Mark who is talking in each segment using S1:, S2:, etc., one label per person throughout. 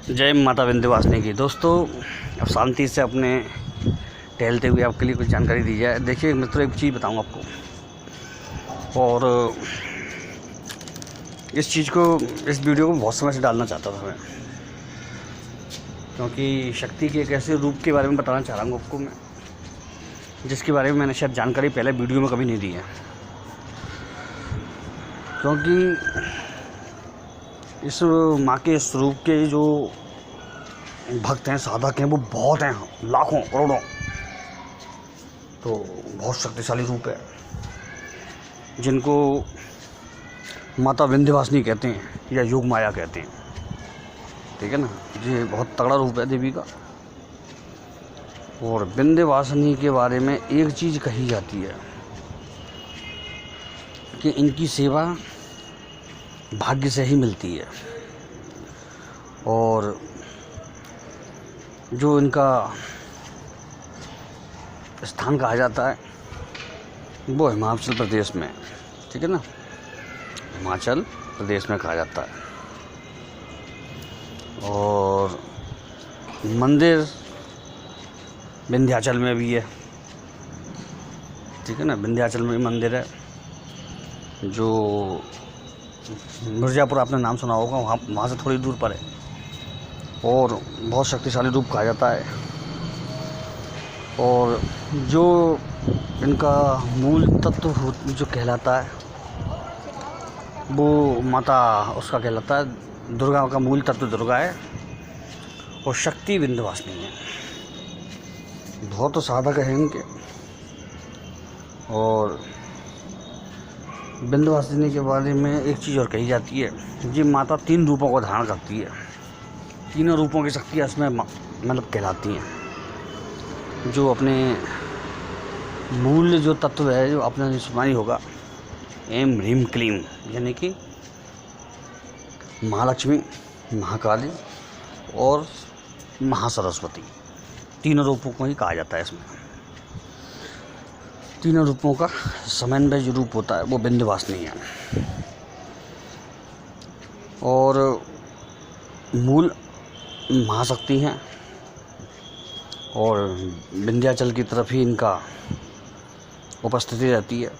S1: जय माता विंध्यवासिनी की। दोस्तों, अब शांति से अपने टहलते हुए आपके लिए कुछ जानकारी दी जाए। देखिए मित्रों, एक चीज़ बताऊं आपको, और इस चीज़ को, इस वीडियो को बहुत समय से डालना चाहता था मैं, क्योंकि शक्ति के एक ऐसे रूप के बारे में बताना चाह रहा हूँ आपको मैं, जिसके बारे में मैंने शायद जानकारी पहले वीडियो में कभी नहीं दी है। क्योंकि इस माँ के स्वरूप के जो भक्त हैं, साधक हैं, वो बहुत हैं, लाखों करोड़ों। तो बहुत शक्तिशाली रूप है, जिनको माता विंध्यवासिनी कहते हैं या योग माया कहते हैं, ठीक है ना। ये बहुत तगड़ा रूप है देवी का। और विंध्यवासिनी के बारे में एक चीज़ कही जाती है कि इनकी सेवा भाग्य से ही मिलती है, और जो इनका स्थान कहा जाता है वो हिमाचल प्रदेश में, ठीक है ना, हिमाचल प्रदेश में कहा जाता है। और मंदिर विंध्याचल में भी है, ठीक है ना। विंध्याचल में भी मंदिर है, जो मिर्ज़ापुर आपने नाम सुना होगा, वहाँ से थोड़ी दूर पर है, और बहुत शक्तिशाली रूप कहा जाता है। और जो इनका मूल तत्व जो कहलाता है, वो माता उसका कहलाता है, दुर्गा का मूल तत्व दुर्गा है, और शक्ति विंध्यवासिनी है। बहुत तो साधक हैं इनके। और विंध्यवासिनी के बारे में एक चीज़ और कही जाती है, ये माता 3 रूपों को धारण करती है। तीनों रूपों की शक्तियाँ इसमें मतलब कहलाती हैं। जो अपने मूल जो तत्व है, जो आपने सुना ही होगा, एम ह्रीम क्लीम, यानी कि महालक्ष्मी, महाकाली और महासरस्वती, तीनों रूपों को ही कहा जाता है इसमें। तीनों रूपों का समन्वय जो रूप होता है वो विंध्यवासिनी है। और मूल महाशक्ति हैं, और विंध्याचल की तरफ ही इनका उपस्थिति रहती है।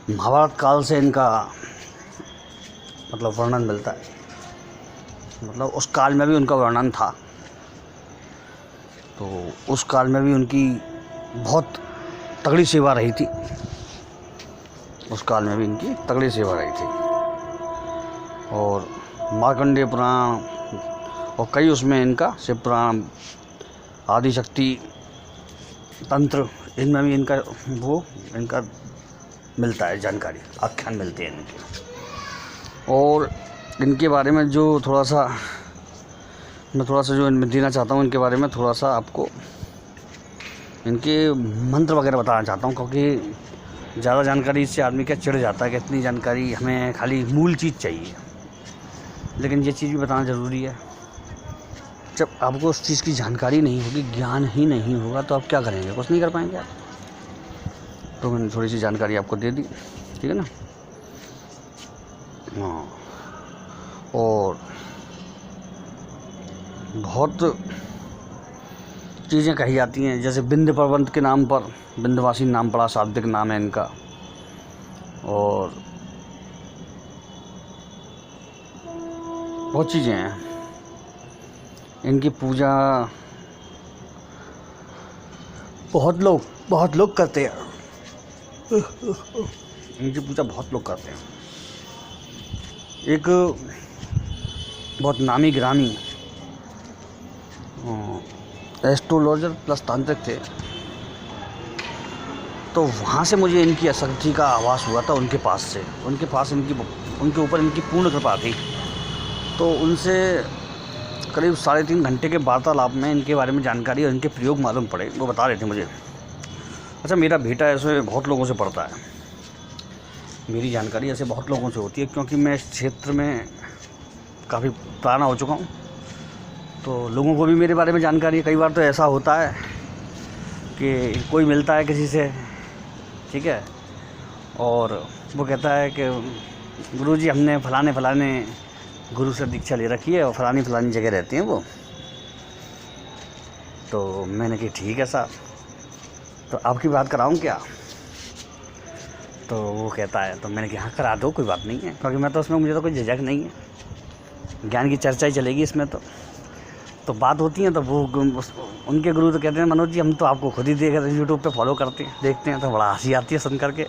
S1: महाभारत काल से इनका मतलब वर्णन मिलता है, मतलब उस काल में भी उनका वर्णन था। तो उस काल में भी उनकी बहुत तगड़ी सेवा रही थी, उस काल में भी इनकी तगड़ी सेवा रही थी। और मार्कंडेय पुराण और कई उसमें इनका शिव पुराण, आदिशक्ति तंत्र, इनमें भी इनका मिलता है जानकारी, आख्यान मिलते हैं इनके। और इनके बारे में जो मैं थोड़ा सा जो इनमें देना चाहता हूँ, इनके बारे में थोड़ा सा आपको इनके मंत्र वगैरह बताना चाहता हूँ, क्योंकि ज़्यादा जानकारी इससे आदमी क्या चिढ़ जाता है कि इतनी जानकारी, हमें खाली मूल चीज़ चाहिए। लेकिन ये चीज़ भी बताना ज़रूरी है। जब आपको उस चीज़ की जानकारी नहीं होगी, ज्ञान ही नहीं होगा, तो आप क्या करेंगे? कुछ नहीं कर पाएंगे आप। तो मैंने थोड़ी सी जानकारी आपको दे दी, ठीक है ना। हाँ, और बहुत चीज़ें कही जाती हैं, जैसे विंध्य पर्वत के नाम पर विंध्यवासिनी नाम पड़ा, शाब्दिक नाम है इनका। और बहुत चीज़ें हैं। इनकी पूजा बहुत लोग करते हैं। इनकी पूजा बहुत लोग करते हैं। एक बहुत नामी ग्रामी एस्ट्रोलॉजर प्लस तांत्रिक थे, तो वहाँ से मुझे इनकी शक्ति का आभास हुआ था। उनके पास उनके ऊपर इनकी पूर्ण कृपा थी। तो उनसे करीब 3.5 घंटे के वार्तालाप में इनके बारे में जानकारी और इनके प्रयोग मालूम पड़े। वो बता रहे थे मुझे, अच्छा मेरा बेटा ऐसे बहुत लोगों से पढ़ता है, मेरी जानकारी ऐसे बहुत लोगों से होती है, क्योंकि मैं इस क्षेत्र में काफ़ी पुराना हो चुका हूँ। तो लोगों को भी मेरे बारे में जानकारी है। कई बार तो ऐसा होता है कि कोई मिलता है किसी से, ठीक है, और वो कहता है कि गुरुजी हमने फलाने गुरु से दीक्षा ले रखी है और फलानी जगह रहते हैं वो। तो मैंने कहा ठीक है साहब, तो आपकी बात कराऊं क्या? तो वो कहता है, तो मैंने कहा हाँ करा दो, कोई बात नहीं है, क्योंकि मैं तो उसमें, मुझे तो कोई झिझक नहीं है, ज्ञान की चर्चा ही चलेगी इसमें। तो बात होती है, तो वो उनके गुरु तो कहते हैं मनोज जी हम तो आपको खुद ही देख रहे हैं, यूट्यूब पे फॉलो करते हैं, देखते हैं, तो बड़ा हंसी आती है सुन करके।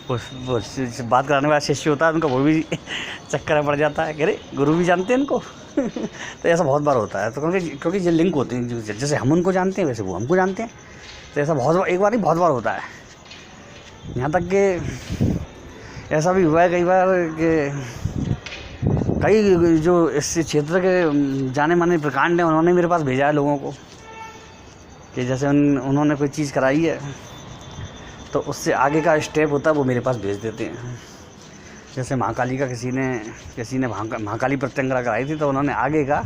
S1: वो बात कराने वाला शिष्य होता है उनका, वो भी चक्कर में पड़ जाता है, कह रहे गुरु भी जानते हैं इनको। तो ऐसा बहुत बार होता है, तो क्योंकि ये लिंक होते हैं, जैसे हम उनको जानते हैं वैसे वो हमको जानते हैं। तो ऐसा एक बार नहीं बहुत बार होता है। यहाँ तक कि ऐसा भी हुआ है कई बार कि कई जो इस क्षेत्र के जाने माने प्रकांड हैं उन्होंने मेरे पास भेजा है लोगों को, कि जैसे उन्होंने कोई चीज़ कराई है तो उससे आगे का स्टेप होता है वो मेरे पास भेज देते हैं। जैसे महाकाली का किसी ने महाकाली प्रत्यंगरा कराई थी, तो उन्होंने आगे का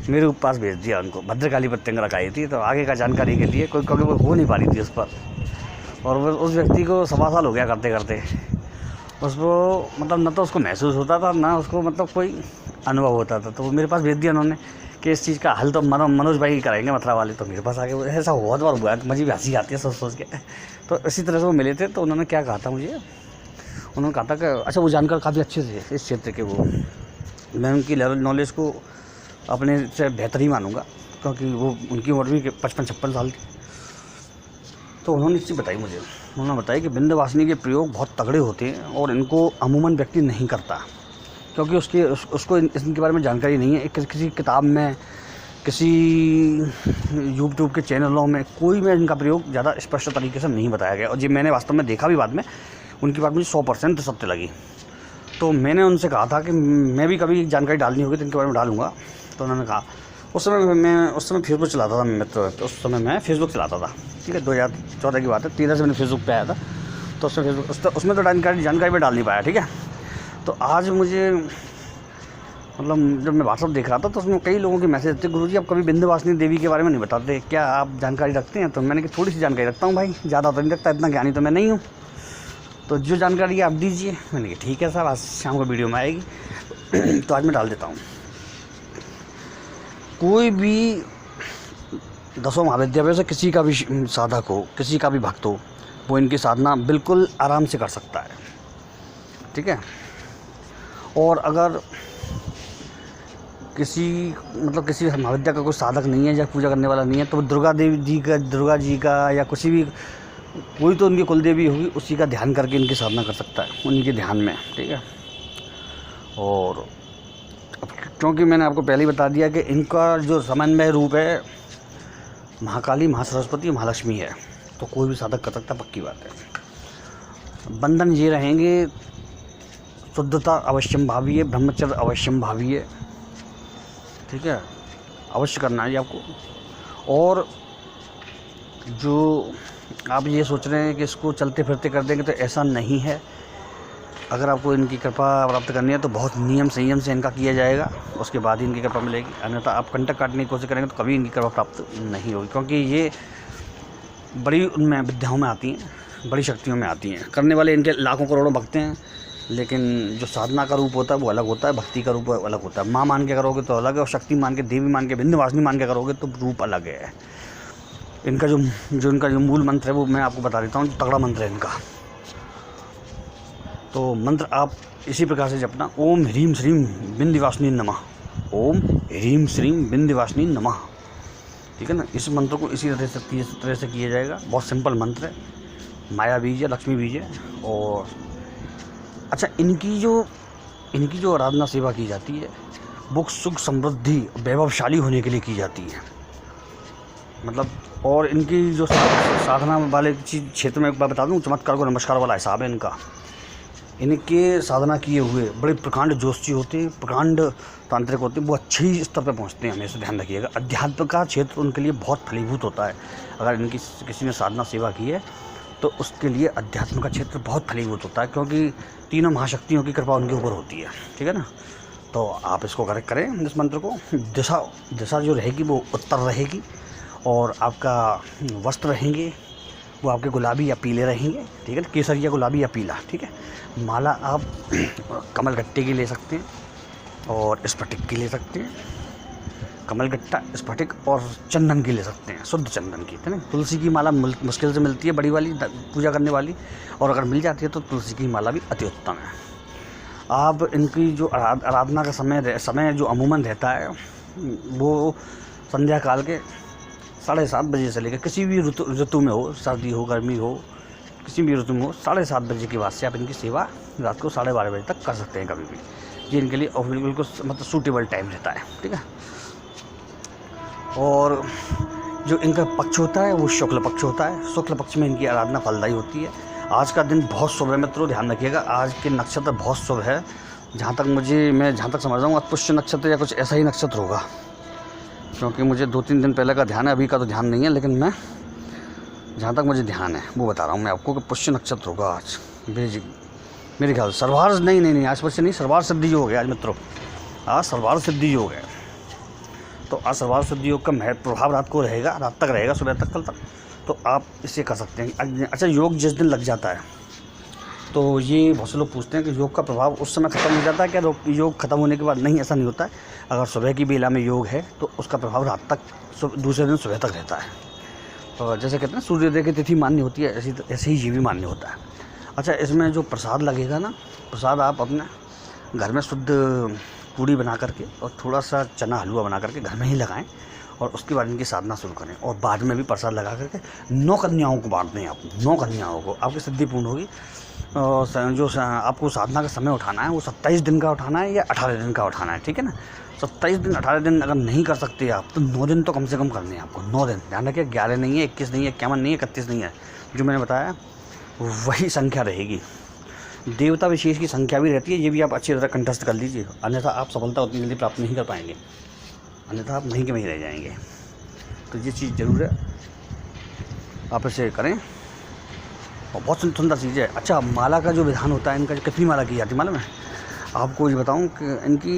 S1: मेरे पास भेज दिया उनको। भद्रकाली प्रत्यंगरा कराई थी, तो आगे का जानकारी के लिए क्योंकि वो हो नहीं पा रही थी उस पर, और वो उस व्यक्ति को 1.25 साल हो गया करते करते। उसको मतलब न तो उसको महसूस होता था, ना उसको मतलब कोई अनुभव होता था, तो वो मेरे पास भेज दिया उन्होंने कि इस चीज़ का हल तो मनोज भाई कराएंगे मथुरा वाले। तो मेरे पास आके ऐसा बहुत बार हुआ है, मुझे भी हंसी आती है सोच के। तो इसी तरह से वो मिले थे, तो उन्होंने क्या कहा था मुझे, उन्होंने कहा था कि अच्छा वो जानकर काफ़ी अच्छे थे इस क्षेत्र के वो, मैं उनकी लेवल नॉलेज को अपने से बेहतर ही मानूँगा, क्योंकि वो उनकी उम्र भी 55-56 साल थी। तो उन्होंने एक चीज़ बताई मुझे, उन्होंने बताया कि विंध्यवासिनी के प्रयोग बहुत तगड़े होते हैं और इनको अमूमन व्यक्ति नहीं करता, क्योंकि उसको इनके बारे में जानकारी नहीं है। किसी किताब में, किसी यूट्यूब के चैनलों में कोई में इनका प्रयोग ज़्यादा स्पष्ट तरीके से नहीं बताया गया। और जी मैंने वास्तव में देखा भी बाद में, उनकी बात मुझे 100% सत्य लगी। तो मैंने उनसे कहा था कि मैं भी कभी जानकारी डालनी होगी तो इनके बारे में डालूँगा। तो उन्होंने कहा, उस समय फेसबुक चलाता था मैं, तो उस समय मैं फेसबुक चलाता था, ठीक है, 2014 की बात है, 13 से मैंने फेसबुक पे आया था। तो उसमें तो जानकारी में डाल नहीं पाया, ठीक है। तो आज मुझे मतलब जब मैं व्हाट्सअप देख रहा था तो उसमें कई लोगों के मैसेज थे, गुरुजी आप कभी विंध्यवासिनी देवी के बारे में नहीं बताते, क्या आप जानकारी रखते हैं? तो मैंने कहा थोड़ी सी जानकारी रखता हूँ भाई, ज़्यादा तो नहीं रखता, इतना ज्ञानी तो मैं नहीं हूँ, तो जो जानकारी आप दीजिए। मैंने कहा ठीक है साहब, आज शाम को वीडियो में आएगी। तो आज मैं डाल देता हूँ। कोई भी 10 महाविद्यालय से किसी का भी साधक हो, किसी का भी भक्त हो, वो इनकी साधना बिल्कुल आराम से कर सकता है, ठीक है। और अगर किसी महाविद्या का कोई साधक नहीं है या पूजा करने वाला नहीं है, तो दुर्गा जी का या किसी भी कोई तो उनकी कुल देवी होगी, उसी का ध्यान करके इनकी साधना कर सकता है, उनके ध्यान में, ठीक है। और क्योंकि मैंने आपको पहले ही बता दिया कि इनका जो समन्वय रूप है महाकाली, महासरस्वती, महालक्ष्मी है, तो कोई भी साधक कर सकता, पक्की बात है। बंधन ये रहेंगे, शुद्धता अवश्यम भावी है, ब्रह्मचर्य अवश्यम भावी है, ठीक है, अवश्य करना है आपको। और जो आप ये सोच रहे हैं कि इसको चलते फिरते कर देंगे, तो ऐसा नहीं है। अगर आपको इनकी कृपा प्राप्त करनी है तो बहुत नियम संयम से इनका किया जाएगा, उसके बाद ही इनकी कृपा मिलेगी। अन्यथा आप कंटक काटने की कोशिश करेंगे तो कभी इनकी कृपा प्राप्त नहीं होगी, क्योंकि ये बड़ी उनमें विद्याओं में आती हैं, बड़ी शक्तियों में आती हैं। करने वाले इनके लाखों करोड़ों भक्त हैं, लेकिन जो साधना का रूप होता है वो अलग होता है, भक्ति का रूप अलग होता है। माँ मान के करोगे तो अलग है, और शक्ति मान के, देवी मान के, विंध्यवासिनी मान के करोगे तो रूप अलग है। इनका जो मूल मंत्र है वो मैं आपको बता देता हूँ, जो तगड़ा मंत्र है इनका। तो मंत्र आप इसी प्रकार से जपना, ओम ह्रीम श्रीम विंध्यवासिनी नमः, ओम ह्रीम श्रीम विंध्यवासिनी नमः, ठीक है ना। इस मंत्र को इसी तरह से किया जाएगा। बहुत सिंपल मंत्र है, माया बीज है, लक्ष्मी बीज है। और अच्छा, इनकी जो आराधना सेवा की जाती है वो सुख समृद्धि वैभवशाली होने के लिए की जाती है, मतलब। और इनकी जो साधना वाले चीज़ क्षेत्र में एक बार बता दूं, चमत्कार को नमस्कार वाला हिसाब है इनका। इनके साधना किए हुए बड़े प्रकांड जोशी होते हैं, प्रकांड तांत्रिक होते हैं, वो अच्छे ही स्तर पर पहुंचते हैं, हमेशा ध्यान रखिएगा। अध्यात्म का क्षेत्र उनके लिए बहुत फलीभूत होता है। अगर इनकी किसी ने साधना सेवा की है तो उसके लिए अध्यात्म का क्षेत्र बहुत फलीभूत होता है, क्योंकि तीनों महाशक्तियों की कृपा उनके ऊपर होती है, ठीक है ना। तो आप इसको करेक्ट करें, इस मंत्र को। दिशा जो रहेगी वो उत्तर रहेगी, और आपका वस्त्र रहेंगे वो आपके गुलाबी या पीले रहेंगे, ठीक है, केसरिया, गुलाबी या पीला, ठीक है। माला आप कमल गट्टे की ले सकते हैं, और स्फटिक की ले सकते हैं, कमलगट्टा, स्फटिक और चंदन की ले सकते हैं, शुद्ध चंदन की, है ना। तुलसी की माला मुश्किल से मिलती है बड़ी वाली पूजा करने वाली, और अगर मिल जाती है तो तुलसी की माला भी अति उत्तम है। आप इनकी जो आराधना का समय जो अमूमन रहता है वो संध्या काल के 7:30 बजे से लेकर किसी भी ऋतु में हो, सर्दी हो गर्मी हो, किसी भी ऋतु में हो, 7:30 बजे के बाद से आप इनकी सेवा रात को 12:30 बजे तक कर सकते हैं कभी भी। ये इनके लिए बिल्कुल मतलब सूटेबल टाइम रहता है, ठीक है। और जो इनका पक्ष होता है वो शुक्ल पक्ष होता है। शुक्ल पक्ष में इनकी आराधना फलदायी होती है। आज का दिन बहुत शुभ है मित्रों, ध्यान रखिएगा। आज के नक्षत्र बहुत शुभ है। जहाँ तक समझ रहा हूँ पुष्य नक्षत्र या कुछ ऐसा ही नक्षत्र होगा, क्योंकि मुझे 2-3 दिन पहले का ध्यान है, अभी का तो ध्यान नहीं है, लेकिन मैं जहाँ तक मुझे ध्यान है वो बता रहा हूँ मैं आपको कि पुष्य नक्षत्र होगा आज मेरे ख्याल। सर्वार्थ नहीं आज पुष्य नहीं, सर्वार्थ सिद्धि योग है आज मित्रों। आज सर्वार्थ सिद्धि योग है, तो आज सर्वार्थ सिद्धि योग का प्रभाव रात को रहेगा, रात तक रहेगा, सुबह तक, कल तक। तो आप इसे कर सकते हैं। अच्छा, योग जिस दिन लग जाता है तो ये बहुत से लोग पूछते हैं कि योग का प्रभाव उस समय ख़त्म हो जाता है क्या, योग ख़त्म होने के बाद? नहीं, ऐसा नहीं होता है। अगर सुबह की बेला में योग है तो उसका प्रभाव रात तक, दूसरे दिन सुबह तक रहता है। तो जैसे कहते हैं सूर्योदय की तिथि मान्य होती है, ऐसे ही ये भी मान्य होता है। अच्छा, इसमें जो प्रसाद लगेगा ना, प्रसाद आप अपने घर में शुद्ध पूड़ी बना करके और थोड़ा सा चना हलवा बना करके घर में ही लगाएं, और उसके बाद इनकी साधना शुरू करें। और बाद में भी प्रसाद लगा करके 9 कन्याओं को बांट दें। आप 9 कन्याओं को, आपकी सिद्धि पूर्ण होगी। और जो आपको साधना का समय उठाना है वो 27 दिन का उठाना है या 18 दिन का उठाना है, ठीक है ना। 27 दिन 18 दिन अगर नहीं कर सकते आप तो 9 दिन तो कम से कम करने हैं आपको। 9 दिन, ध्यान रखिए, 11 नहीं है, 21 नहीं है, 51 नहीं है, 31 नहीं है। जो मैंने बताया वही संख्या रहेगी। देवता विशेष की संख्या भी रहती है, ये भी आप अच्छी तरह कंठस्थ कर लीजिए, अन्यथा आप सफलता उतनी जल्दी प्राप्त नहीं कर पाएंगे, अन्यथा आप वहीं के वहीं रह जाएंगे। तो ये चीज़ ज़रूर है, आप इसे करें, और बहुत सुंदर चीज़ है। अच्छा, माला का जो विधान होता है इनका, कितनी माला की जाती है मालूम है आपको? ये बताऊं कि इनकी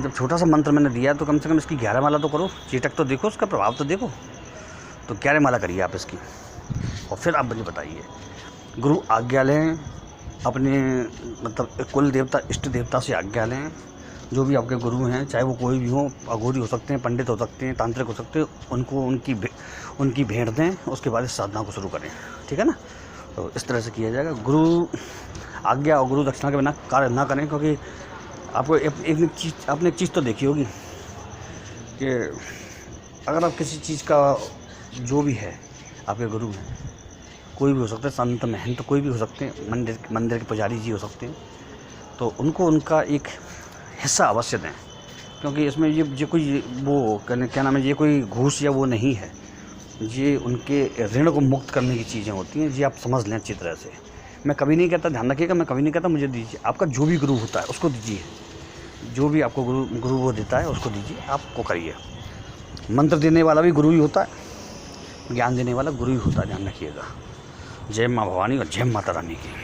S1: जब छोटा सा मंत्र मैंने दिया तो कम से कम इसकी 11 माला तो करो, चेटक तो देखो, उसका प्रभाव तो देखो। तो 11 माला करिए आप इसकी, और फिर आप मुझे बताइए। गुरु आज्ञा लें, अपने मतलब कुल देवता, इष्ट देवता से आज्ञा लें। जो भी आपके गुरु हैं, चाहे वो कोई भी हो, अघोरी हो सकते हैं, पंडित हो सकते हैं, तांत्रिक हो सकते हैं, उनको उनकी भेंट दें, उसके बाद इस साधना को शुरू करें, ठीक है ना। तो इस तरह से किया जाएगा। गुरु आज्ञा और गुरु दक्षिणा के बिना कार्य ना करें, क्योंकि आपको आपने एक चीज़ तो देखी होगी कि अगर आप किसी चीज़ का, जो भी है आपके गुरु हैं, कोई भी हो सकता है, संत महंत कोई भी हो सकते हैं, मंदिर के पुजारी जी हो सकते हैं, तो उनको उनका एक हिस्सा अवश्य दें, क्योंकि इसमें ये कोई वो क्या नाम है, ये कोई घूस या वो नहीं है, ये उनके ऋण को मुक्त करने की चीज़ें होती हैं। ये आप समझ लें अच्छी तरह से। मैं कभी नहीं कहता, ध्यान रखिएगा, मैं कभी नहीं कहता मुझे दीजिए। आपका जो भी गुरु होता है उसको दीजिए, जो भी आपको गुरु वो देता है उसको दीजिए, आपको करिए। मंत्र देने वाला भी गुरु ही होता है, ज्ञान देने वाला गुरु ही होता है, ध्यान रखिएगा। जय माँ भवानी और जय माता रानी की।